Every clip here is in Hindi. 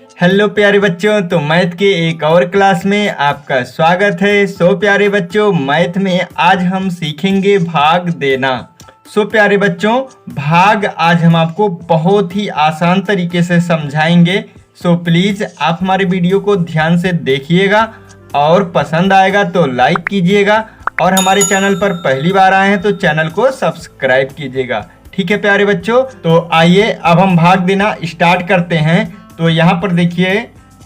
हेलो प्यारे बच्चों, तो मैथ के एक और क्लास में आपका स्वागत है। सो प्यारे बच्चों, मैथ में आज हम सीखेंगे भाग देना। सो प्यारे बच्चों, भाग आज हम आपको बहुत ही आसान तरीके से समझाएंगे। सो प्लीज़ आप हमारे वीडियो को ध्यान से देखिएगा और पसंद आएगा तो लाइक कीजिएगा और हमारे चैनल पर पहली बार आए हैं तो चैनल को सब्सक्राइब कीजिएगा। ठीक है प्यारे बच्चों, तो आइए अब हम भाग देना स्टार्ट करते हैं। तो यहाँ पर देखिए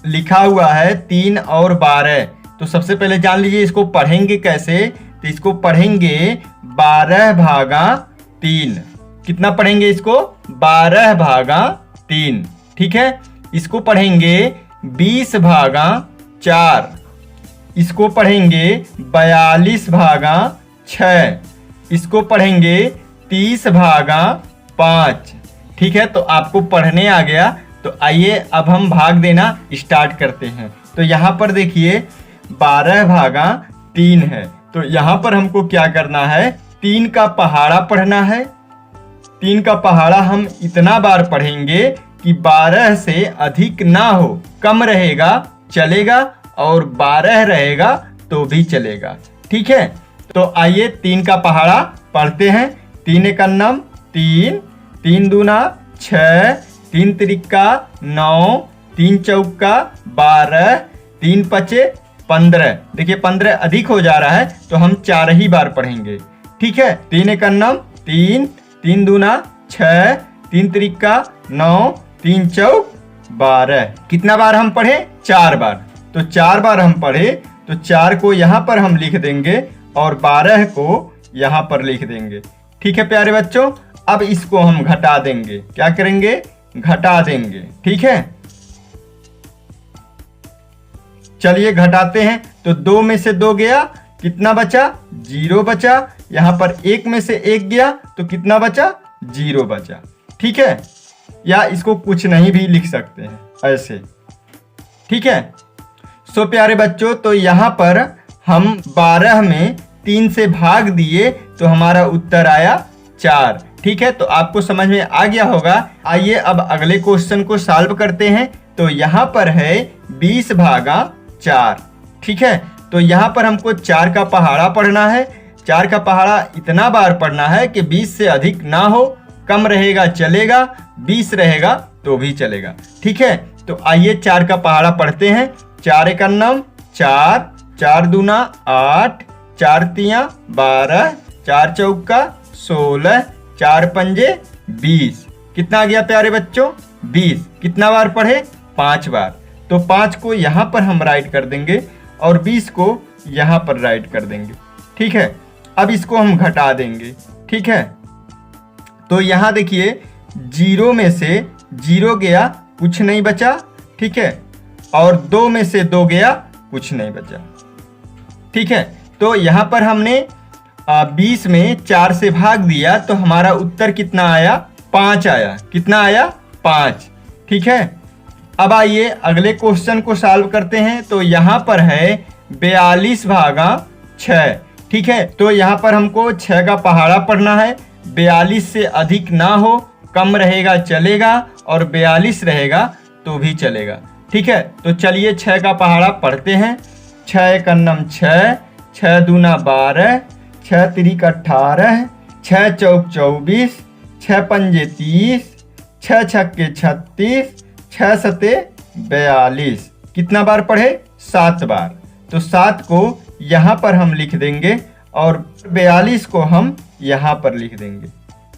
लिखा हुआ है 3 और 12। तो सबसे पहले जान लीजिए इसको पढ़ेंगे कैसे। तो इसको पढ़ेंगे 12 भागा 3। कितना पढ़ेंगे इसको? 12 भागा 3। ठीक है। इसको पढ़ेंगे 20 भागा 4। इसको पढ़ेंगे 42 भागा 6। इसको पढ़ेंगे 30 भागा 5। ठीक है, तो आपको पढ़ने आ गया। तो आइए अब हम भाग देना स्टार्ट करते हैं। तो यहाँ पर देखिए 12 भागा 3 है। तो यहाँ पर हमको क्या करना है? 3 का पहाड़ा पढ़ना है। 3 का पहाड़ा हम इतना बार पढ़ेंगे कि 12 से अधिक ना हो। कम रहेगा चलेगा और 12 रहेगा तो भी चलेगा। ठीक है, तो आइए 3 का पहाड़ा पढ़ते हैं। 3 एक अन्नम 3, 3 दूना 6, 3 त्रिका 9, 3 चौका 12, 3 पचे 15। देखिए 15 अधिक हो जा रहा है तो हम 4 ही बार पढ़ेंगे। ठीक है, 3 एक अन्नम 3, 3 दूना 6, 3 त्रिका 9, 3 चौक 12। कितना बार हम पढ़े? 4 बार। तो 4 बार हम पढ़े तो 4 को यहाँ पर हम लिख देंगे और 12 को यहाँ पर लिख देंगे। ठीक है प्यारे बच्चों, अब इसको हम घटा देंगे। क्या करेंगे? घटा देंगे। ठीक है, चलिए घटाते हैं। तो 2 में से 2 गया, कितना बचा? 0 बचा। यहां पर 1 में से 1 गया तो कितना बचा? 0 बचा। ठीक है, या इसको कुछ नहीं भी लिख सकते हैं ऐसे। ठीक है, सो प्यारे बच्चों, तो यहां पर हम 12 में 3 से भाग दिए तो हमारा उत्तर आया 4। ठीक है, तो आपको समझ में आ गया होगा। आइए अब अगले क्वेश्चन को सॉल्व करते हैं। तो यहाँ पर है 20 भागा 4। ठीक है, तो यहाँ पर हमको 4 का पहाड़ा पढ़ना है। 4 का पहाड़ा इतना बार पढ़ना है कि 20 से अधिक ना हो। कम रहेगा चलेगा, 20 रहेगा तो भी चलेगा। ठीक है, तो आइए 4 का पहाड़ा पढ़ते हैं। 4 एक अन्नम 4, 4 दूना 8, 4 तिया 12, 4 चौका 16, 4 पंजे 20। कितना आ गया प्यारे बच्चों? 20। कितना बार पढ़े? 5 बार। तो 5 को यहाँ पर हम राइट कर देंगे और 20 को यहाँ पर राइट कर देंगे। ठीक है, अब इसको हम घटा देंगे। ठीक है, तो यहाँ देखिए 0 में से 0 गया, कुछ नहीं बचा। ठीक है, और 2 में से 2 गया, कुछ नहीं बचा। ठीक है, तो यहाँ पर हमने 20 में 4 से भाग दिया तो हमारा उत्तर कितना आया? 5 आया। कितना आया? 5। ठीक है, अब आइए अगले क्वेश्चन को सॉल्व करते हैं। तो यहाँ पर है 42 भागा 6। ठीक है, तो यहाँ पर हमको 6 का पहाड़ा पढ़ना है। 42 से अधिक ना हो, कम रहेगा चलेगा और 42 रहेगा तो भी चलेगा। ठीक है, तो चलिए 6 का पहाड़ा पढ़ते हैं। 6 एक अन्नम 6, 6 दूना 12, 6 तिरिक 18, 6 चौक 24, 6 पंजे 30, 6 छक्के 36, 6 सते 42। कितना बार पढ़े? 7 बार। तो 7 को यहाँ पर हम लिख देंगे और 42 को हम यहाँ पर लिख देंगे।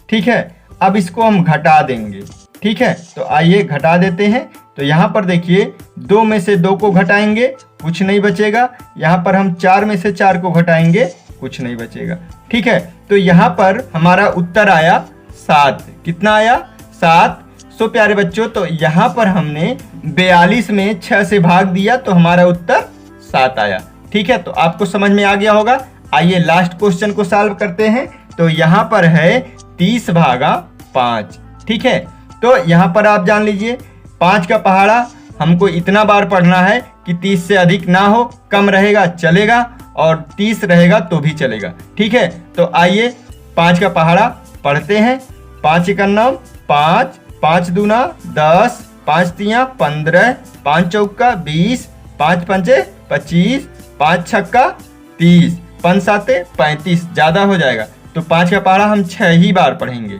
ठीक है, अब इसको हम घटा देंगे। ठीक है, तो आइए घटा देते हैं। तो यहाँ पर देखिए 2 में से 2 को घटाएंगे, कुछ नहीं बचेगा। यहाँ पर हम 4 में से 4 को घटाएंगे, कुछ नहीं बचेगा। ठीक है, तो यहाँ पर हमारा उत्तर आया 7। कितना आया? 7। सो प्यारे बच्चों, तो यहाँ पर हमने 42 में 6 से भाग दिया तो हमारा उत्तर 7 आया। ठीक है, तो आपको समझ में आ गया होगा। आइए लास्ट क्वेश्चन को सॉल्व करते हैं। तो यहाँ पर है 30 भागा 5। ठीक है, तो यहाँ पर आप जान लीजिए 5 का पहाड़ा हमको इतना बार पढ़ना है कि 30 से अधिक ना हो, कम रहेगा चलेगा और 30 रहेगा तो भी चलेगा। ठीक है, तो आइए 5 का पहाड़ा पढ़ते हैं। 5 एक अन्नम 5, 5 दूना 10, 5 तियां 15, 5 चौका 20, 5 पंचे 25, 5 छक्का 30, 5 साते 35, ज़्यादा हो जाएगा तो 5 का पहाड़ा हम 6 ही बार पढ़ेंगे।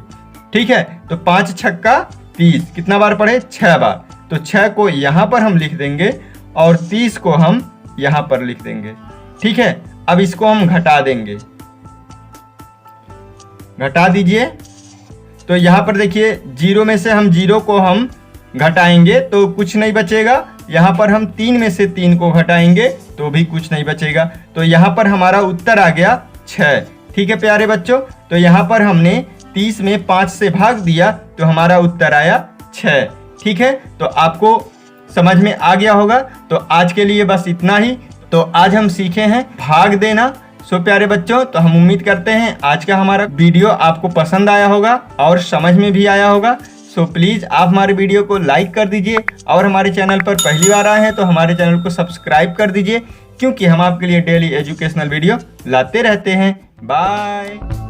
ठीक है, तो 5 छक्का 30 कितना बार पढ़े? 6 बार। तो 6 को यहाँ पर हम लिख देंगे और 30 को हम यहाँ पर लिख देंगे। ठीक है, अब इसको हम घटा देंगे, घटा दीजिए। तो यहाँ पर देखिए 0 में से हम 0 को हम घटाएंगे तो कुछ नहीं बचेगा। यहाँ पर हम 3 में से 3 को घटाएंगे तो भी कुछ नहीं बचेगा। तो यहाँ पर हमारा उत्तर आ गया 6। ठीक है प्यारे बच्चों, तो यहाँ पर हमने 30 में 5 से भाग दिया तो हमारा उत्तर आया 6। ठीक है, तो आपको समझ में आ गया होगा। तो आज के लिए बस इतना ही। तो आज हम सीखे हैं भाग देना। सो प्यारे बच्चों, तो हम उम्मीद करते हैं आज का हमारा वीडियो आपको पसंद आया होगा और समझ में भी आया होगा। सो प्लीज़ आप हमारे वीडियो को लाइक कर दीजिए और हमारे चैनल पर पहली बार आए हैं तो हमारे चैनल को सब्सक्राइब कर दीजिए, क्योंकि हम आपके लिए डेली एजुकेशनल वीडियो लाते रहते हैं। बाय।